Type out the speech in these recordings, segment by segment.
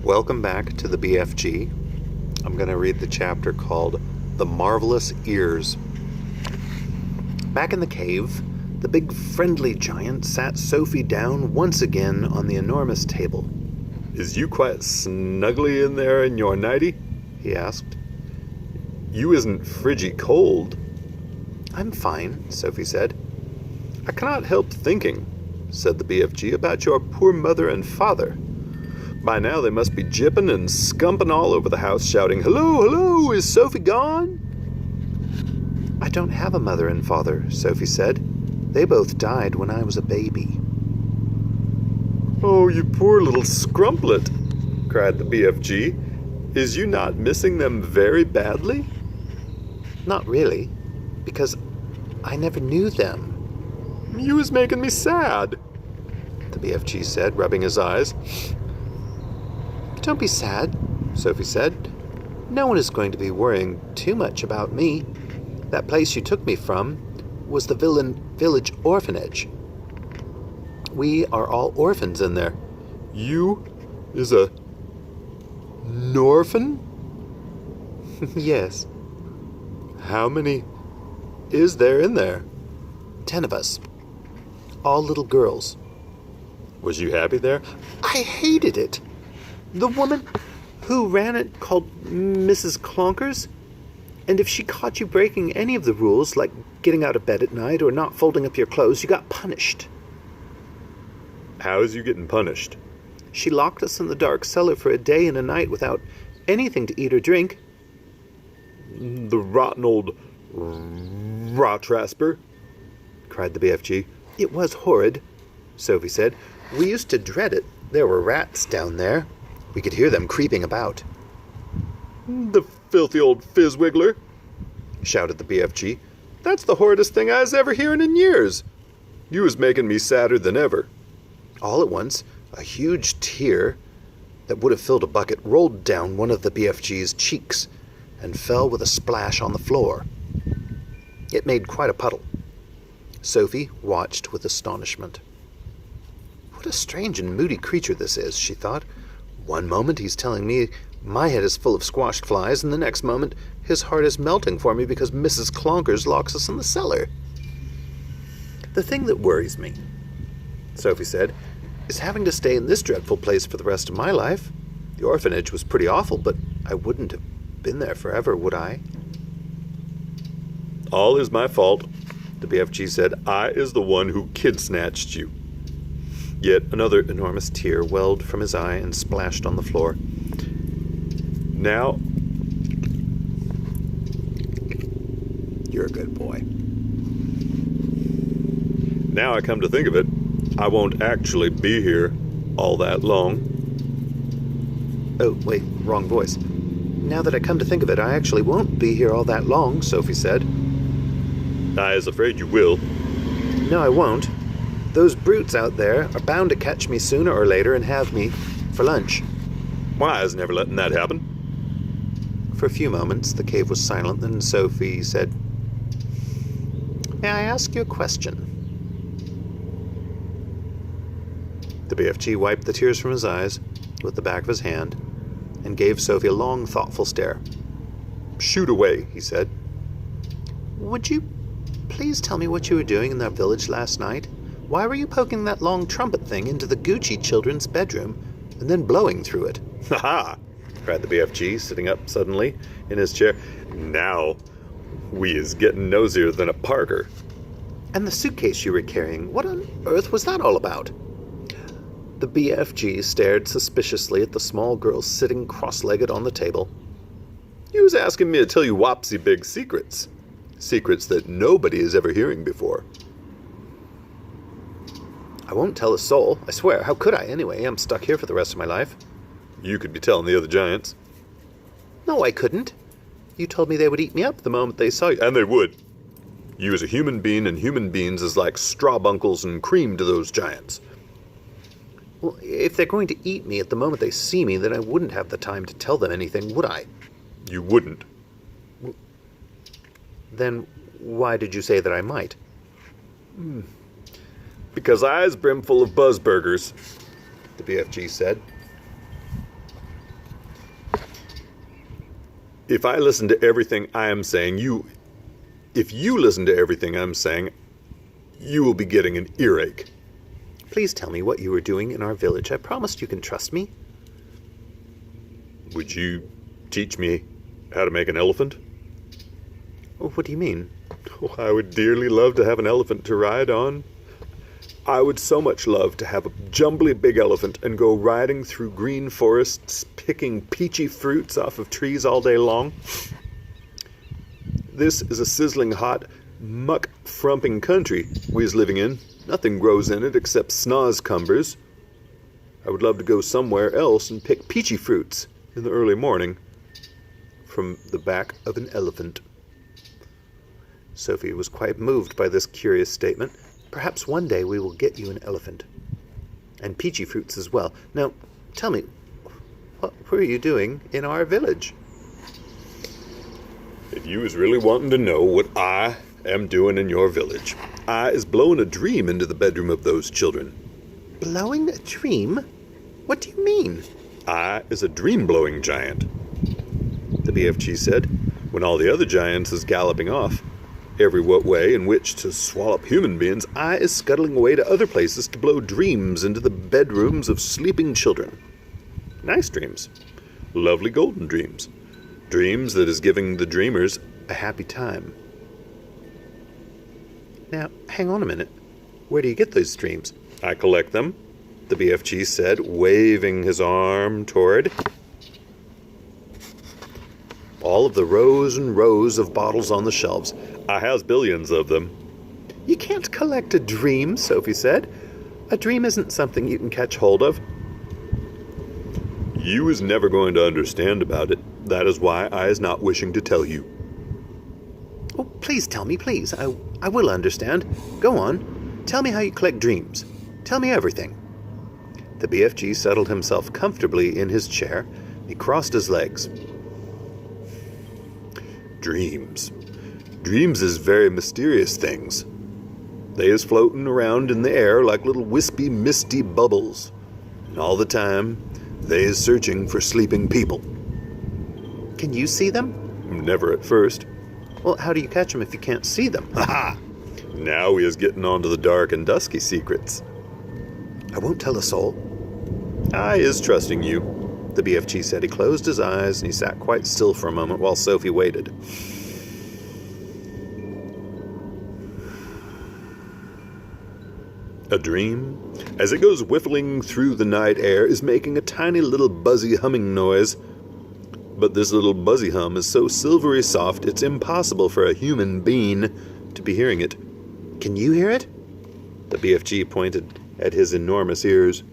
Welcome back to the BFG. I'm going to read the chapter called The Marvelous Ears. Back in the cave, the big friendly giant sat Sophie down once again on the enormous table. "Is you quite snuggly in there in your nightie?" he asked. "You isn't friggy cold." "I'm fine," Sophie said. "I cannot help thinking," said the BFG, "about your poor mother and father. By now they must be jipping and scumping all over the house, shouting, 'Hello, hello, is Sophie gone?'" "I don't have a mother and father," Sophie said. "They both died when I was a baby." "Oh, you poor little scrumplet," cried the BFG. "Is you not missing them very badly?" "Not really, because I never knew them." "You was making me sad," the BFG said, rubbing his eyes. "Don't be sad," Sophie said. "No one is going to be worrying too much about me. That place you took me from was the village orphanage. We are all orphans in there." "You is a norphan?" "Yes." "How many is there in there?" 10 of us. All little girls." "Was you happy there?" "I hated it. The woman who ran it called Mrs. Clonkers, and if she caught you breaking any of the rules, like getting out of bed at night or not folding up your clothes, you got punished." "How is you getting punished?" "She locked us in the dark cellar for a day and a night without anything to eat or drink." "The rotten old rotrasper," cried the BFG. "It was horrid," Sophie said. "We used to dread it. There were rats down there. We could hear them creeping about." "The filthy old fizzwiggler," shouted the BFG. "That's the horridest thing I was ever hearing in years. You was making me sadder than ever." All at once, a huge tear that would have filled a bucket rolled down one of the BFG's cheeks and fell with a splash on the floor. It made quite a puddle. Sophie watched with astonishment. "What a strange and moody creature this is," she thought. "One moment he's telling me my head is full of squashed flies, and the next moment his heart is melting for me because Mrs. Clonkers locks us in the cellar." "The thing that worries me," Sophie said, "is having to stay in this dreadful place for the rest of my life. The orphanage was pretty awful, but I wouldn't have been there forever, would I?" "All is my fault," the BFG said. "I is the one who kid-snatched you." Yet another enormous tear welled from his eye and splashed on the floor. "Now, you're a good boy. Now I come to think of it, I won't actually be here all that long." Oh, wait, wrong voice. "Now that I come to think of it, I actually won't be here all that long," Sophie said. "I is afraid you will." "No, I won't. Those brutes out there are bound to catch me sooner or later and have me for lunch." "Why, I was never letting that happen." For a few moments, the cave was silent, then Sophie said, "May I ask you a question?" The BFG wiped the tears from his eyes with the back of his hand and gave Sophie a long, thoughtful stare. "Shoot away," he said. "Would you please tell me what you were doing in that village last night? Why were you poking that long trumpet thing into the Gucci children's bedroom and then blowing through it?" "Ha ha!" cried the BFG, sitting up suddenly in his chair. "Now we is getting nosier than a Parker." "And the suitcase you were carrying, what on earth was that all about?" The BFG stared suspiciously at the small girl sitting cross-legged on the table. "You was asking me to tell you wopsy big secrets. Secrets that nobody is ever hearing before." "I won't tell a soul, I swear. How could I, anyway? I'm stuck here for the rest of my life." "You could be telling the other giants." "No, I couldn't. You told me they would eat me up the moment they saw you." "And they would. You is a human being, and human beings is like straw bunkles and cream to those giants." "Well, if they're going to eat me at the moment they see me, then I wouldn't have the time to tell them anything, would I?" "You wouldn't." "Then why did you say that I might?" "Because I is brimful of buzzburgers," the BFG said. If I listen to everything I am saying, if you listen to everything I'm saying, you will be getting an earache. Please tell me what you were doing in our village. I promised you can trust me. Would you teach me how to make an elephant? Oh, what do you mean? Oh, I would dearly love to have an elephant to ride on. I would so much love to have a jumbly big elephant and go riding through green forests, picking peachy fruits off of trees all day long. This is a sizzling hot, muck-frumping country we is living in. Nothing grows in it except snozcumbers. I would love to go somewhere else and pick peachy fruits in the early morning from the back of an elephant. Sophie was quite moved by this curious statement. Perhaps one day we will get you an elephant. And peachy fruits as well. Now, tell me, what were you doing in our village? If you is really wanting to know what I am doing in your village, I is blowing a dream into the bedroom of those children. Blowing a dream? What do you mean? I is a dream-blowing giant, the BFG said, when all the other giants is galloping off. Every what way in which to swallow up human beings, I is scuttling away to other places to blow dreams into the bedrooms of sleeping children. Nice dreams. Lovely golden dreams. Dreams that is giving the dreamers a happy time. Now, hang on a minute. Where do you get those dreams? I collect them, the BFG said, waving his arm toward all of the rows and rows of bottles on the shelves. I has billions of them. You can't collect a dream, Sophie said. A dream isn't something you can catch hold of. You is never going to understand about it. That is why I is not wishing to tell you. Oh, please tell me, please. I will understand. Go on. Tell me how you collect dreams. Tell me everything. The BFG settled himself comfortably in his chair. He crossed his legs. Dreams. Dreams is very mysterious things. They is floating around in the air like little wispy, misty bubbles. And all the time, they is searching for sleeping people. Can you see them? Never at first. Well, how do you catch them if you can't see them? Ha! Now he is getting onto the dark and dusky secrets. I won't tell a soul. I is trusting you, the BFG said. He closed his eyes and he sat quite still for a moment while Sophie waited. A dream, as it goes whiffling through the night air, is making a tiny little buzzy humming noise. But this little buzzy hum is so silvery soft it's impossible for a human being to be hearing it. Can you hear it? The BFG pointed at his enormous ears.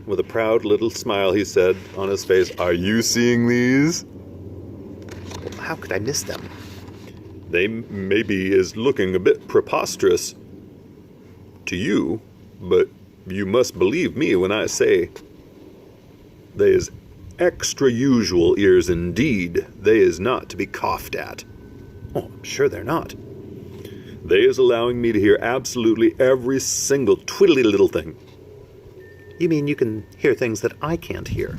With a proud little smile, he said on his face, "Are you seeing these?" How could I miss them? They maybe is looking a bit preposterous to you, but you must believe me when I say they is extra usual ears indeed. They is not to be coughed at. Oh, I'm sure they're not. They is allowing me to hear absolutely every single twiddly little thing. You mean you can hear things that I can't hear?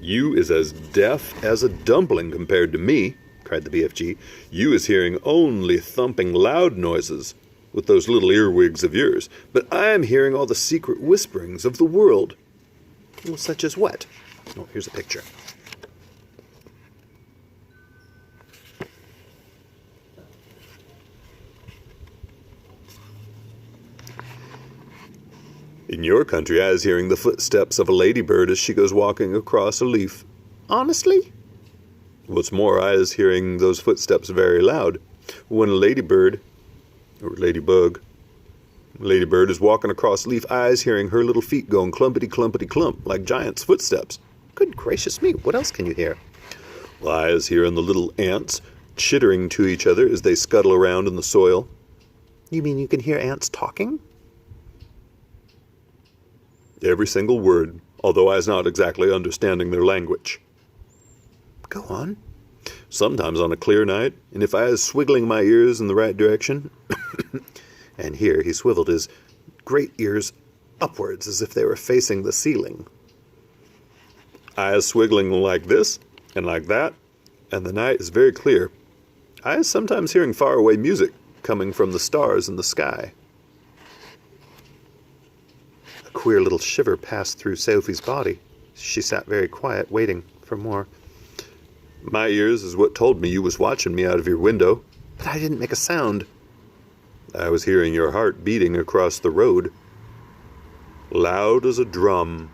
You is as deaf as a dumpling compared to me, cried the BFG. You is hearing only thumping loud noises with those little earwigs of yours, but I am hearing all the secret whisperings of the world. Well, such as what? Oh, here's a picture. In your country, I is hearing the footsteps of a ladybird as she goes walking across a leaf. Honestly? What's more, I is hearing those footsteps very loud. When a ladybird, or ladybug, ladybird is walking across a leaf, I is hearing her little feet going clumpity-clumpity-clump, like giant's footsteps. Good gracious me, what else can you hear? Well, I is hearing the little ants chittering to each other as they scuttle around in the soil. You mean you can hear ants talking? Every single word, although I is not exactly understanding their language. Go on. Sometimes on a clear night, and if I is swiggling my ears in the right direction, and here he swiveled his great ears upwards as if they were facing the ceiling. Eyes swiggling like this and like that, and the night is very clear. I is sometimes hearing faraway music coming from the stars in the sky. A queer little shiver passed through Sophie's body. She sat very quiet, waiting for more. My ears is what told me you was watching me out of your window. But I didn't make a sound. I was hearing your heart beating across the road. Loud as a drum.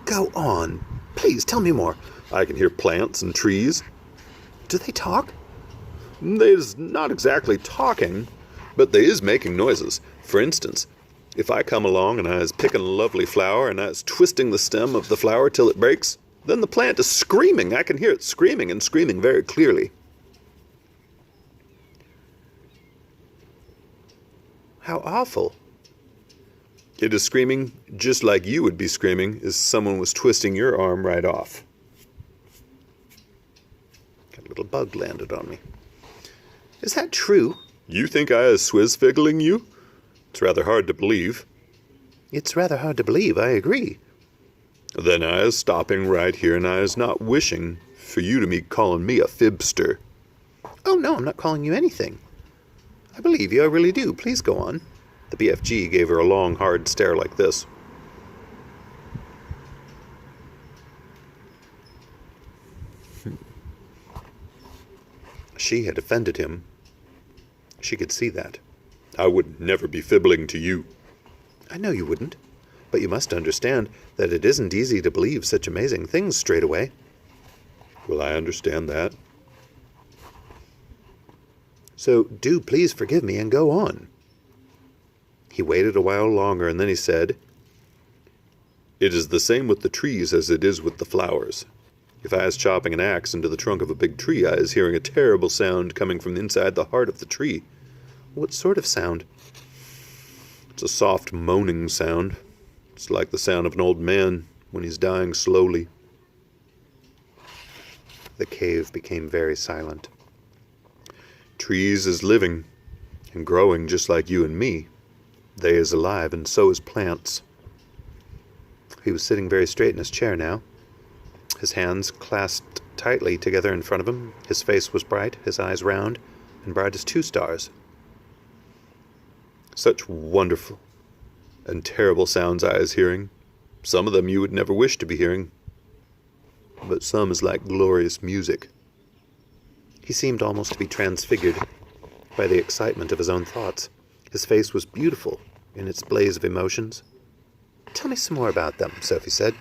Go on. Please, tell me more. I can hear plants and trees. Do they talk? They is not exactly talking, but they is making noises. For instance, if I come along and I is picking a lovely flower and I is twisting the stem of the flower till it breaks, then the plant is screaming. I can hear it screaming and screaming very clearly. How awful. It is screaming just like you would be screaming if someone was twisting your arm right off. A little bug landed on me. Is that true? You think I is swizz-figgling you? It's rather hard to believe. It's rather hard to believe, I agree. Then I is stopping right here, and I is not wishing for you to be calling me a fibster. Oh, no, I'm not calling you anything. I believe you, I really do. Please go on. The BFG gave her a long, hard stare like this. She had offended him. She could see that. I would never be fibbling to you. I know you wouldn't, but you must understand that it isn't easy to believe such amazing things straight away. Well, I understand that. So do please forgive me and go on. He waited a while longer, and then he said, It is the same with the trees as it is with the flowers. If I is chopping an axe into the trunk of a big tree, I is hearing a terrible sound coming from inside the heart of the tree. What sort of sound? It's a soft moaning sound. It's like the sound of an old man when he's dying slowly. The cave became very silent. Trees is living and growing just like you and me. They is alive, and so is plants. He was sitting very straight in his chair now, his hands clasped tightly together in front of him. His face was bright, his eyes round, and bright as 2 stars. Such wonderful and terrible sounds I is hearing. Some of them you would never wish to be hearing, but some is like glorious music. He seemed almost to be transfigured by the excitement of his own thoughts. His face was beautiful in its blaze of emotions. Tell me some more about them, Sophie said.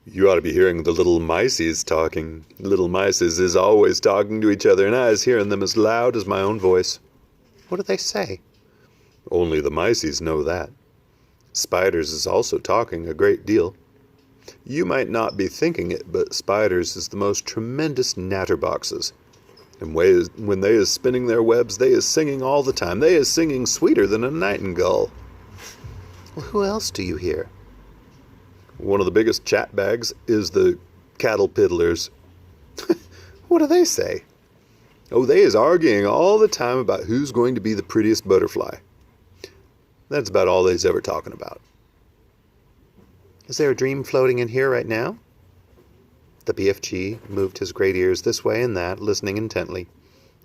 You ought to be hearing the little mices talking. Little mices is always talking to each other, and I is hearing them as loud as my own voice. What do they say? Only the mices know that. Spiders is also talking a great deal. You might not be thinking it, but spiders is the most tremendous natterboxes. And when they is spinning their webs, they is singing all the time. They is singing sweeter than a nightingale. Well, who else do you hear? One of the biggest chat bags is the cattle piddlers. What do they say? Oh, they is arguing all the time about who's going to be the prettiest butterfly. That's about all they's ever talking about. Is there a dream floating in here right now? The BFG moved his great ears this way and that, listening intently.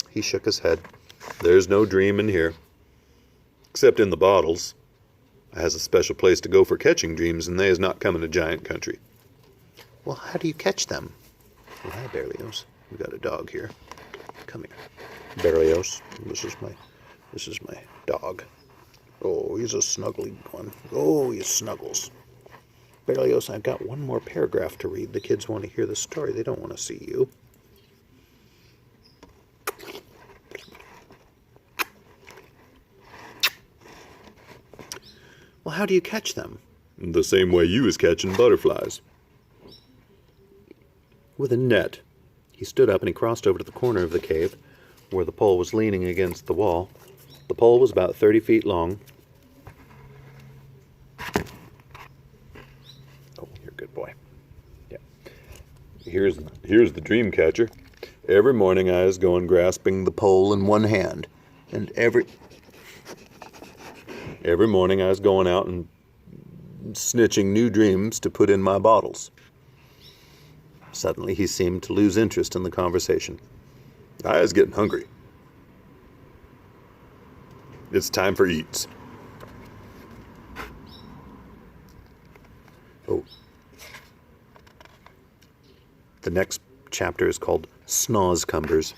He shook his head. There's no dream in here. Except in the bottles. I has a special place to go for catching dreams, and they is not coming to Giant Country. Well, how do you catch them? Well, hi, Berlioz. We got a dog here. Come here. Berlioz, this is my dog. Oh, he's a snuggly one. Oh, he snuggles. Berlioz, I've got one more paragraph to read. The kids want to hear the story. They don't want to see you. Well, how do you catch them? The same way you is catching butterflies. With a net. He stood up and he crossed over to the corner of the cave where the pole was leaning against the wall. The pole was about 30 feet long. Oh, you're a good boy. Yeah. Here's the dream catcher. Every morning I is going grasping the pole in one hand, and every Every morning I was going out and snitching new dreams to put in my bottles. Suddenly he seemed to lose interest in the conversation. I was getting hungry. It's time for eats. Oh. The next chapter is called Snozcumbers.